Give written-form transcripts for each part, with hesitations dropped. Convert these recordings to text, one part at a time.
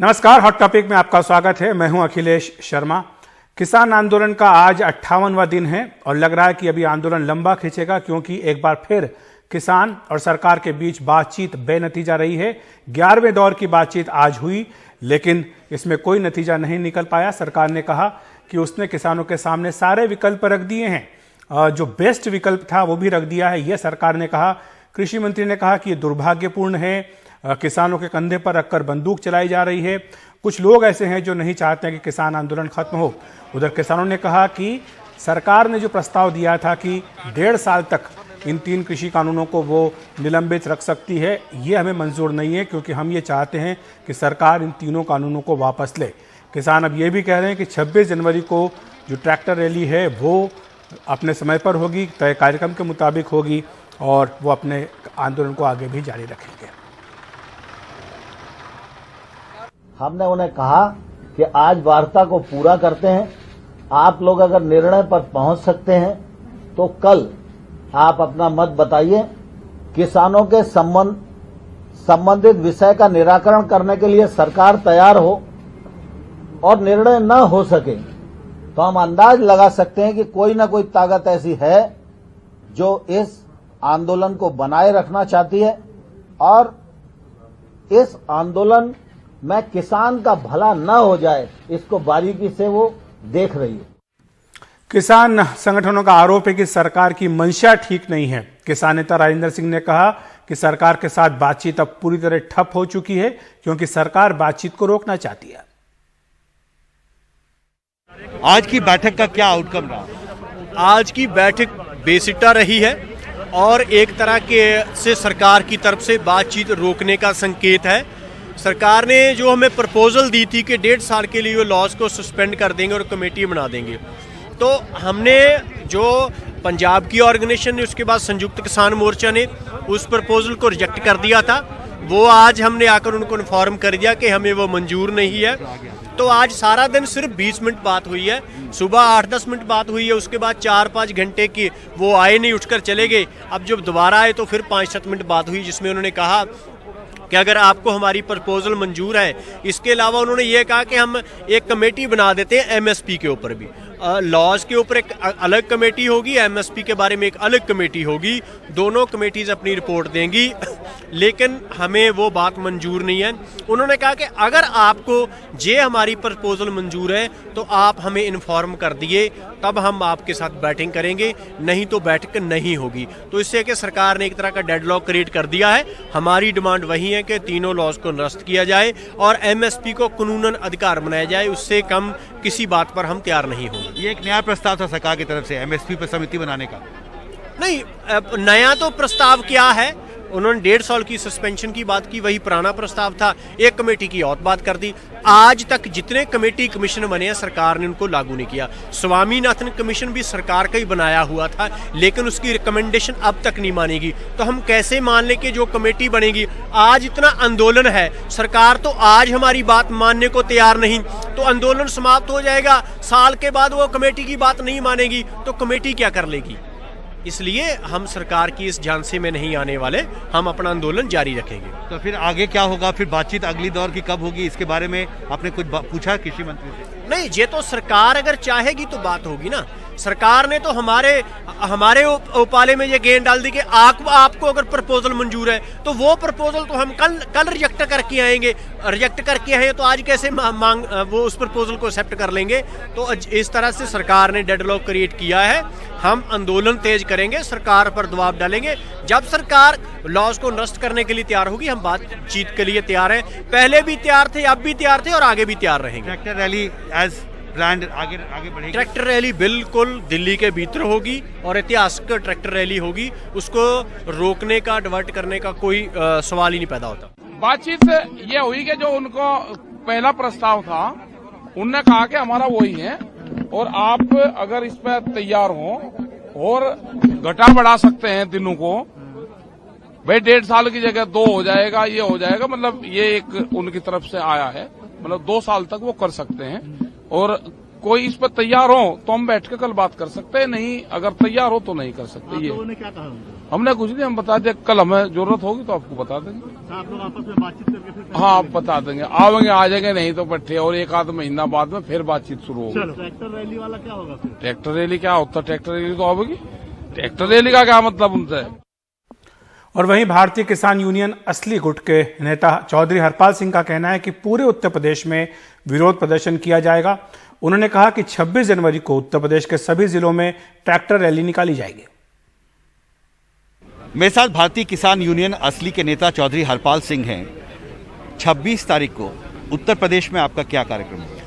नमस्कार, hot topic में आपका स्वागत है। मैं हूं अखिलेश शर्मा। किसान आंदोलन का आज 58वां दिन है और लग रहा है कि अभी आंदोलन लंबा खींचेगा, क्योंकि एक बार फिर किसान और सरकार के बीच बातचीत बेनतीजा रही है। 11वें दौर की बातचीत आज हुई, लेकिन इसमें कोई नतीजा नहीं निकल पाया। सरकार ने कहा कि उसने किसानों के सामने सारे विकल्प रख दिए हैं, जो बेस्ट विकल्प था वो भी रख दिया है, यह सरकार ने कहा। कृषि मंत्री ने कहा कि ये दुर्भाग्यपूर्ण है, किसानों के कंधे पर रखकर बंदूक चलाई जा रही है। कुछ लोग ऐसे हैं जो नहीं चाहते हैं कि किसान आंदोलन खत्म हो। उधर किसानों ने कहा कि सरकार ने जो प्रस्ताव दिया था कि 1.5 साल तक इन 3 कृषि कानूनों को वो निलंबित रख सकती है, ये हमें मंजूर नहीं है, क्योंकि हम ये चाहते हैं कि सरकार इन तीनों कानूनों को वापस ले। किसान अब ये भी कह रहे हैं कि 26 जनवरी को जो ट्रैक्टर रैली है वो अपने समय पर होगी, तय कार्यक्रम के मुताबिक होगी और वो अपने आंदोलन को आगे भी जारी रखेंगे। हमने उन्हें कहा कि आज वार्ता को पूरा करते हैं। आप लोग अगर निर्णय पर पहुंच सकते हैं तो कल आप अपना मत बताइए। किसानों के संबंधित विषय का निराकरण करने के लिए सरकार तैयार हो और निर्णय न हो सके तो हम अंदाज लगा सकते हैं कि कोई न कोई ताकत ऐसी है जो इस आंदोलन को बनाए रखना चाहती है और इस आंदोलन में किसान का भला न हो जाए, इसको बारीकी से वो देख रही है। किसान संगठनों का आरोप है कि सरकार की मंशा ठीक नहीं है। किसान नेता राजेंद्र सिंह ने कहा कि सरकार के साथ बातचीत अब पूरी तरह ठप हो चुकी है, क्योंकि सरकार बातचीत को रोकना चाहती है। आज की बैठक का क्या आउटकम रहा? आज की बैठक बेसिट्टा रही है और एक तरह के से सरकार की तरफ से बातचीत रोकने का संकेत है। सरकार ने जो हमें प्रपोजल दी थी कि 1.5 साल के लिए वो लॉज को सस्पेंड कर देंगे और कमेटी बना देंगे, तो हमने जो पंजाब की ऑर्गेनाइजेशन ने, उसके बाद संयुक्त किसान मोर्चा ने उस प्रपोजल को रिजेक्ट कर दिया था। वो आज हमने आकर उनको इन्फॉर्म कर दिया कि हमें वो मंजूर नहीं है। तो आज सारा दिन सिर्फ 20 मिनट बात हुई है। सुबह 8-10 मिनट बात हुई है, उसके बाद 4-5 घंटे की वो आए नहीं, उठकर चले गए। अब जब दोबारा आए तो फिर 5-7 मिनट बात हुई, जिसमें उन्होंने कहा कि अगर आपको हमारी प्रपोजल मंजूर है। इसके अलावा उन्होंने ये कहा कि हम एक कमेटी बना देते हैं एमएसपी के ऊपर भी। लॉज के ऊपर एक अलग कमेटी होगी, एमएसपी के बारे में एक अलग कमेटी होगी। दोनों कमेटीज अपनी रिपोर्ट देंगी, लेकिन हमें वो बात मंजूर नहीं है। उन्होंने कहा कि अगर आपको ये हमारी प्रपोजल मंजूर है तो आप हमें इन्फॉर्म कर दिए, तब हम आपके साथ बैठिंग करेंगे, नहीं तो बैठक नहीं होगी। तो इससे कि सरकार ने एक तरह का डेडलॉक क्रिएट कर दिया है। हमारी डिमांड वही है कि तीनों लॉज को निरस्त किया जाए और एमएसपी को कानूनन अधिकार बनाया जाए। उससे कम किसी बात पर हम तैयार नहीं होंगे। ये एक नया प्रस्ताव था सरकार की तरफ से एमएसपी पर समिति बनाने का। नहीं, नया तो प्रस्ताव क्या है, उन्होंने 1.5 साल की सस्पेंशन की बात की, वही पुराना प्रस्ताव था। एक कमेटी की और बात कर दी। आज तक जितने कमेटी कमीशन बने हैं सरकार ने उनको लागू नहीं किया। स्वामीनाथन कमीशन भी सरकार का ही बनाया हुआ था, लेकिन उसकी रिकमेंडेशन अब तक नहीं मानेगी। तो हम कैसे मान लें कि जो कमेटी बनेगी? आज इतना आंदोलन है, सरकार तो आज हमारी बात मानने को तैयार नहीं, तो आंदोलन समाप्त हो जाएगा। साल के बाद वो कमेटी की बात नहीं मानेगी तो कमेटी क्या कर लेगी? इसलिए हम सरकार की इस झांसे में नहीं आने वाले, हम अपना आंदोलन जारी रखेंगे। तो फिर आगे क्या होगा? फिर बातचीत अगली दौर की कब होगी? इसके बारे में आपने कुछ पूछा कृषि मंत्री से? नहीं, ये तो सरकार अगर चाहेगी तो बात होगी ना। सरकार ने तो हमारे उपाले में ये गेंद डाल दी कि आपको अगर प्रपोजल मंजूर है तो वो प्रपोजल तो हम कल रिजेक्ट करके आएंगे। रिजेक्ट करके आए तो आज कैसे वो उस प्रपोजल को एक्सेप्ट कर लेंगे? तो इस तरह से सरकार ने डेडलॉक क्रिएट किया है। हम आंदोलन तेज करेंगे, सरकार पर दबाव डालेंगे। जब सरकार लॉज को नष्ट करने के लिए तैयार होगी, हम बातचीत के लिए तैयार हैं। पहले भी तैयार थे, अब भी तैयार थे और आगे भी तैयार रहेंगे। ट्रैक्टर रैली एज प्लान्ड आगे बढ़ेगी। ट्रैक्टर रैली बिल्कुल दिल्ली के भीतर होगी और ऐतिहासिक ट्रैक्टर रैली होगी। उसको रोकने का, डिवर्ट करने का कोई सवाल ही नहीं पैदा होता। बातचीत ये हुई कि जो उनको पहला प्रस्ताव था, उनने कहा कि हमारा वही है और आप अगर इस पर तैयार हो और घटा बढ़ा सकते हैं दिनों को, भाई 1.5 साल की जगह 2 हो जाएगा, ये हो जाएगा। मतलब ये एक उनकी तरफ से आया है, मतलब 2 साल तक वो कर सकते हैं। और कोई इस पर तैयार हो तो हम बैठ के कल बात कर सकते हैं, नहीं अगर तैयार हो तो नहीं कर सकते। ये लोगों ने क्या कहा? हमने कुछ नहीं, हम बता दें कल हमें जरूरत होगी तो आपको बता देंगे। आप लोग आपस में बातचीत करके फिर हाँ, आप बता देंगे, आवेंगे आ जाएंगे, नहीं तो बैठे और एक आध महीना बाद में फिर बातचीत शुरू होगी। ट्रैक्टर रैली वाला क्या होगा फिर? ट्रैक्टर रैली क्या होता है? ट्रैक्टर रैली तो आवेगी, ट्रैक्टर रैली का क्या मतलब उनसे। और वहीं भारतीय किसान यूनियन असली गुट के नेता चौधरी हरपाल सिंह का कहना है कि पूरे उत्तर प्रदेश में विरोध प्रदर्शन किया जाएगा। उन्होंने कहा कि 26 जनवरी को उत्तर प्रदेश के सभी जिलों में ट्रैक्टर रैली निकाली जाएगी। मेरे साथ भारतीय किसान यूनियन असली के नेता चौधरी हरपाल सिंह हैं। 26 तारीख को उत्तर प्रदेश में आपका क्या कार्यक्रम है?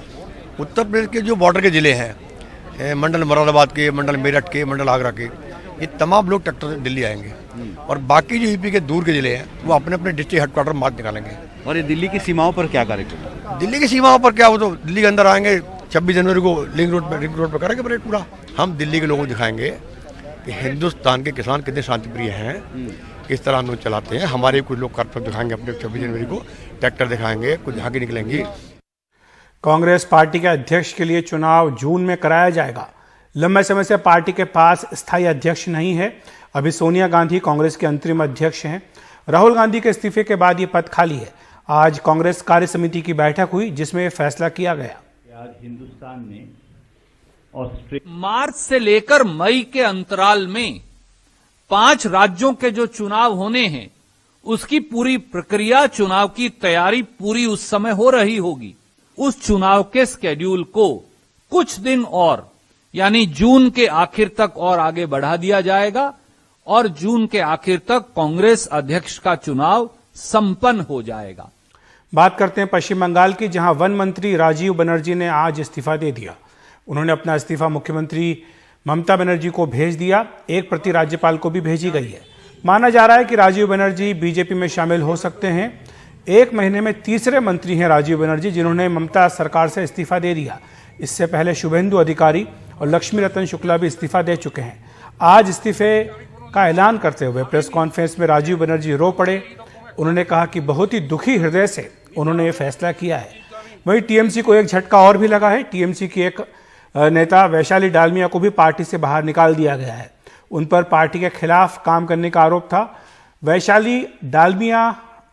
उत्तर प्रदेश के जो बॉर्डर के ज़िले हैं, मंडल मुरादाबाद के, मंडल मेरठ के, मंडल आगरा के, ये तमाम लोग ट्रैक्टर से दिल्ली आएंगे और बाकी जो यूपी के दूर के ज़िले हैं वो अपने अपने डिस्ट्रिक्ट हेडक्वार्टर मार्च निकालेंगे। और ये दिल्ली की सीमाओं पर क्या कार्यक्रम है? दिल्ली की सीमाओं पर क्या, वो तो दिल्ली के अंदर आएंगे। 26 जनवरी को रिंग रोड पर करेंगे परेड पूरा। हम दिल्ली के लोगों को दिखाएंगे कि हिंदुस्तान के किसान कितने शांतिप्रिय हैं, किस तरह आंदोलन चलाते हैं। हमारे कुछ लोग कर्तव्य दिखाएंगे अपने 26 जनवरी को, ट्रैक्टर दिखाएंगे, कुछ झांकी निकलेंगी। कांग्रेस पार्टी के अध्यक्ष के लिए चुनाव जून में कराया जाएगा। लंबे समय से पार्टी के पास स्थायी अध्यक्ष नहीं है। अभी सोनिया गांधी कांग्रेस के अंतरिम अध्यक्ष हैं। राहुल गांधी के इस्तीफे के बाद ये पद खाली है। आज कांग्रेस कार्य समिति की बैठक हुई जिसमें फैसला किया गया। आज हिंदुस्तान में मार्च से लेकर मई के अंतराल में 5 राज्यों के जो चुनाव होने हैं उसकी पूरी प्रक्रिया, चुनाव की तैयारी पूरी उस समय हो रही होगी। उस चुनाव के शेड्यूल को कुछ दिन और यानी जून के आखिर तक और आगे बढ़ा दिया जाएगा और जून के आखिर तक कांग्रेस अध्यक्ष का चुनाव संपन्न हो जाएगा। बात करते हैं पश्चिम बंगाल की, जहां वन मंत्री राजीव बनर्जी ने आज इस्तीफा दे दिया। उन्होंने अपना इस्तीफा मुख्यमंत्री ममता बनर्जी को भेज दिया। एक प्रति राज्यपाल को भी भेजी गई है। माना जा रहा है कि राजीव बनर्जी बीजेपी में शामिल हो सकते हैं। एक महीने में तीसरे मंत्री हैं राजीव बनर्जी जिन्होंने ममता सरकार से इस्तीफा दे दिया। इससे पहले शुभेंदु अधिकारी और लक्ष्मी रतन शुक्ला भी इस्तीफा दे चुके हैं। आज इस्तीफे का ऐलान करते हुए प्रेस कॉन्फ्रेंस में राजीव बनर्जी रो पड़े। उन्होंने कहा कि बहुत ही दुखी हृदय से उन्होंने ये फैसला किया है। वहीं टीएमसी को एक झटका और भी लगा है। टीएमसी की एक नेता वैशाली डालमिया को भी पार्टी से बाहर निकाल दिया गया है। उन पर पार्टी के खिलाफ काम करने का आरोप था। वैशाली डालमिया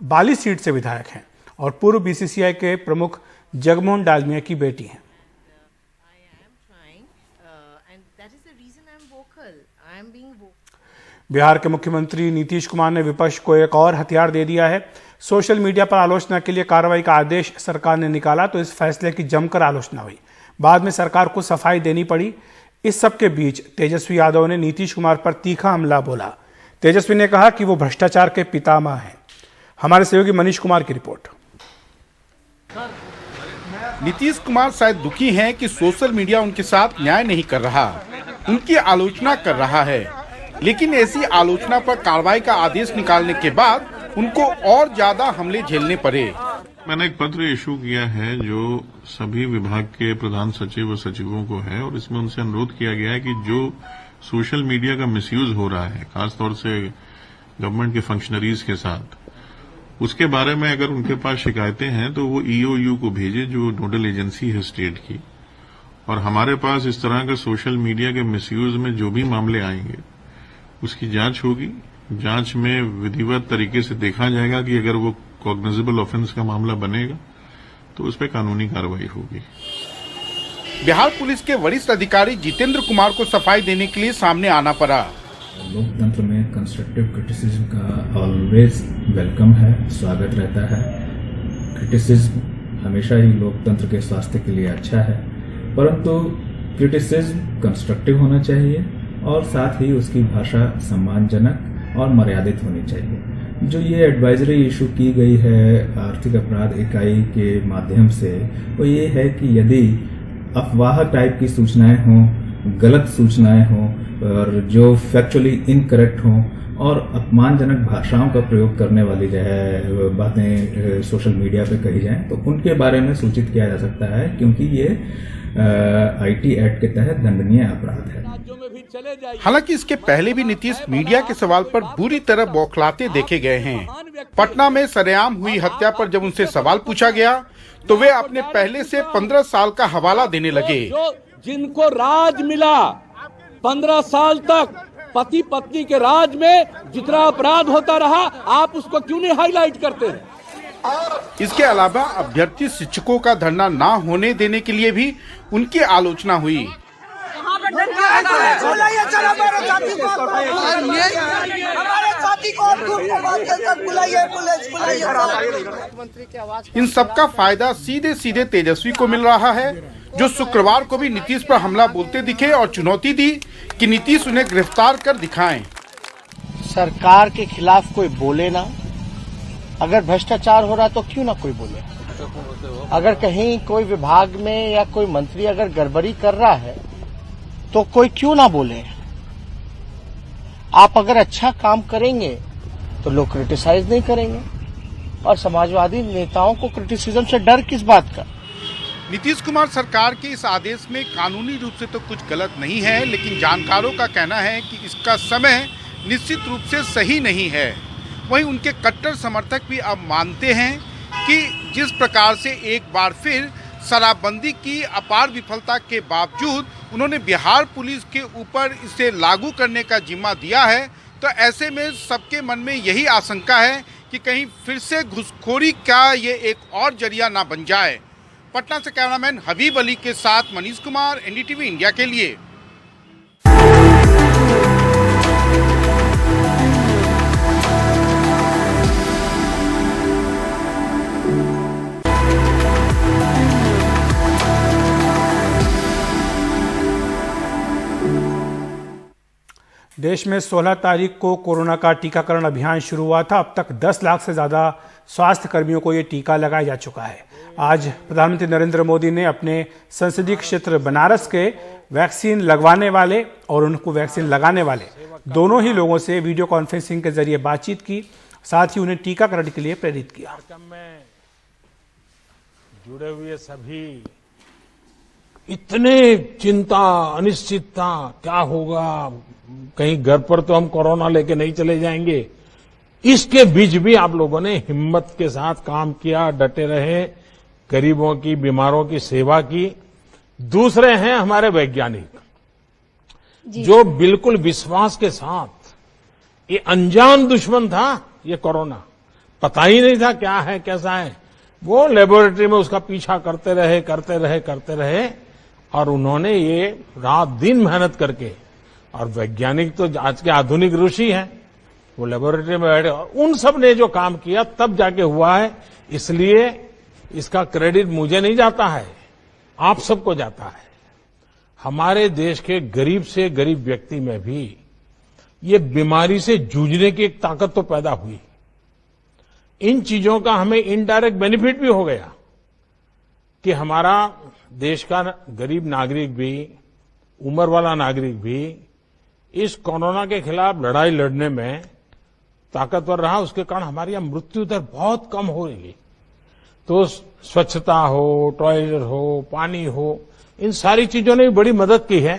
बाली सीट से विधायक हैं और पूर्व बीसीसीआई के प्रमुख जगमोहन डालमिया की बेटी हैं। बिहार के मुख्यमंत्री नीतीश कुमार ने विपक्ष को एक और हथियार दे दिया है। सोशल मीडिया पर आलोचना के लिए कार्रवाई का आदेश सरकार ने निकाला तो इस फैसले की जमकर आलोचना हुई। बाद में सरकार को सफाई देनी पड़ी। इस सब के बीच तेजस्वी यादव ने नीतीश कुमार पर तीखा हमला बोला। तेजस्वी ने कहा कि वो भ्रष्टाचार के पितामह हैं। हमारे सहयोगी मनीष कुमार की रिपोर्ट। नीतीश कुमार शायद दुखी हैं कि सोशल मीडिया उनके साथ न्याय नहीं कर रहा, उनकी आलोचना कर रहा है। लेकिन ऐसी आलोचना पर कार्रवाई का आदेश निकालने के बाद उनको और ज्यादा हमले झेलने पड़े। मैंने एक पत्र इशू किया है जो सभी विभाग के प्रधान सचिव और सचिवों को है और इसमें उनसे अनुरोध किया गया है कि जो सोशल मीडिया का मिसयूज हो रहा है खासतौर से गवर्नमेंट के फंक्शनरीज के साथ, उसके बारे में अगर उनके पास शिकायतें हैं तो वो ईओयू को भेजे जो नोडल एजेंसी है स्टेट की। और हमारे पास इस तरह का सोशल मीडिया के मिसयूज में जो भी मामले आएंगे उसकी जांच होगी। जांच में विधिवत तरीके से देखा जाएगा कि अगर वो कॉग्निजेबल ऑफेंस का मामला बनेगा तो उस पर कानूनी कार्रवाई होगी। बिहार पुलिस के वरिष्ठ अधिकारी जितेंद्र कुमार को सफाई देने के लिए सामने आना पड़ा। लोकतंत्र में कंस्ट्रक्टिव क्रिटिसिज्म का ऑलवेज वेलकम है, स्वागत रहता है। क्रिटिसिज्म हमेशा ही लोकतंत्र के स्वास्थ्य के लिए अच्छा है, परंतु क्रिटिसिज्म कंस्ट्रक्टिव होना चाहिए और साथ ही उसकी भाषा सम्मानजनक और मर्यादित होनी चाहिए। जो ये एडवाइजरी इशू की गई है आर्थिक अपराध इकाई के माध्यम से, वो ये है कि यदि अफवाह टाइप की सूचनाएं हों, गलत सूचनाएं हों और जो फैक्चुअली इनकरेक्ट हों और अपमानजनक भाषाओं का प्रयोग करने वाली जो है बातें सोशल मीडिया पे कही जाएं तो उनके बारे में सूचित किया जा सकता है, क्योंकि ये आईटी एक्ट के तहत दंडनीय अपराध है। हालांकि इसके पहले भी नीतीश मीडिया के सवाल पर बुरी तरह बौखलाते देखे गए हैं। पटना में सरेआम हुई हत्या पर जब उनसे सवाल पूछा गया तो वे अपने पहले से 15 साल का हवाला देने लगे। जिनको राज मिला 15 साल तक, पति पत्नी के राज में जितना अपराध होता रहा, आप उसको क्यों नहीं हाईलाइट करते हैं? इसके अलावा अभ्यर्थी शिक्षकों का धरना न होने देने के लिए भी उनकी आलोचना हुई। इन सबका फायदा सीधे सीधे तेजस्वी को मिल रहा है, जो शुक्रवार को भी नीतीश पर हमला बोलते दिखे और चुनौती दी कि नीतीश उन्हें गिरफ्तार कर दिखाएं। सरकार के खिलाफ कोई बोले ना, अगर भ्रष्टाचार हो रहा तो क्यों ना कोई बोले। अगर कहीं कोई विभाग में या कोई मंत्री अगर गड़बड़ी कर रहा है तो कोई क्यों ना बोले। आप अगर अच्छा काम करेंगे तो लोग क्रिटिसाइज नहीं करेंगे, और समाजवादी नेताओं को क्रिटिसिज्म से डर किस बात का। नीतीश कुमार सरकार के इस आदेश में कानूनी रूप से तो कुछ गलत नहीं है, लेकिन जानकारों का कहना है कि इसका समय निश्चित रूप से सही नहीं है। वहीं उनके कट्टर समर्थक भी अब मानते हैं कि जिस प्रकार से एक बार फिर शराबबंदी की अपार विफलता के बावजूद उन्होंने बिहार पुलिस के ऊपर इसे लागू करने का जिम्मा दिया है, तो ऐसे में सबके मन में यही आशंका है कि कहीं फिर से घुसखोरी का ये एक और जरिया ना बन जाए। पटना से कैमरामैन हबीब अली के साथ मनीष कुमार, एनडीटीवी इंडिया के लिए। देश में 16 तारीख को कोरोना का टीकाकरण अभियान शुरू हुआ था। अब तक 10 लाख से ज़्यादा स्वास्थ्य कर्मियों को ये टीका लगाया जा चुका है। आज प्रधानमंत्री नरेंद्र मोदी ने अपने संसदीय क्षेत्र बनारस के वैक्सीन लगवाने वाले और उनको वैक्सीन लगाने वाले दोनों ही लोगों से वीडियो कॉन्फ्रेंसिंग के जरिए बातचीत की, साथ ही उन्हें टीकाकरण के लिए प्रेरित किया। जुड़े हुए सभी इतने चिंता, अनिश्चितता, क्या होगा, कहीं घर पर तो हम कोरोना लेके नहीं चले जाएंगे। इसके बीच भी आप लोगों ने हिम्मत के साथ काम किया, डटे रहे, गरीबों की, बीमारों की सेवा की। दूसरे हैं हमारे वैज्ञानिक, जो बिल्कुल विश्वास के साथ, ये अनजान दुश्मन था ये कोरोना, पता ही नहीं था क्या है कैसा है, वो लेबोरेटरी में उसका पीछा करते रहे और उन्होंने ये रात दिन मेहनत करके, और वैज्ञानिक तो आज के आधुनिक ऋषि हैं, वो लेबोरेटरी में बैठे, और उन सब ने जो काम किया तब जाके हुआ है। इसलिए इसका क्रेडिट मुझे नहीं जाता है, आप सबको जाता है। हमारे देश के गरीब से गरीब व्यक्ति में भी ये बीमारी से जूझने की एक ताकत तो पैदा हुई। इन चीजों का हमें इनडायरेक्ट बेनिफिट भी हो गया कि हमारा देश का गरीब नागरिक भी, उम्र वाला नागरिक भी इस कोरोना के खिलाफ लड़ाई लड़ने में ताकतवर रहा। उसके कारण हमारी यहां मृत्यु दर बहुत कम हो रही। तो स्वच्छता हो, टॉयलेट हो, पानी हो, इन सारी चीजों ने भी बड़ी मदद की है।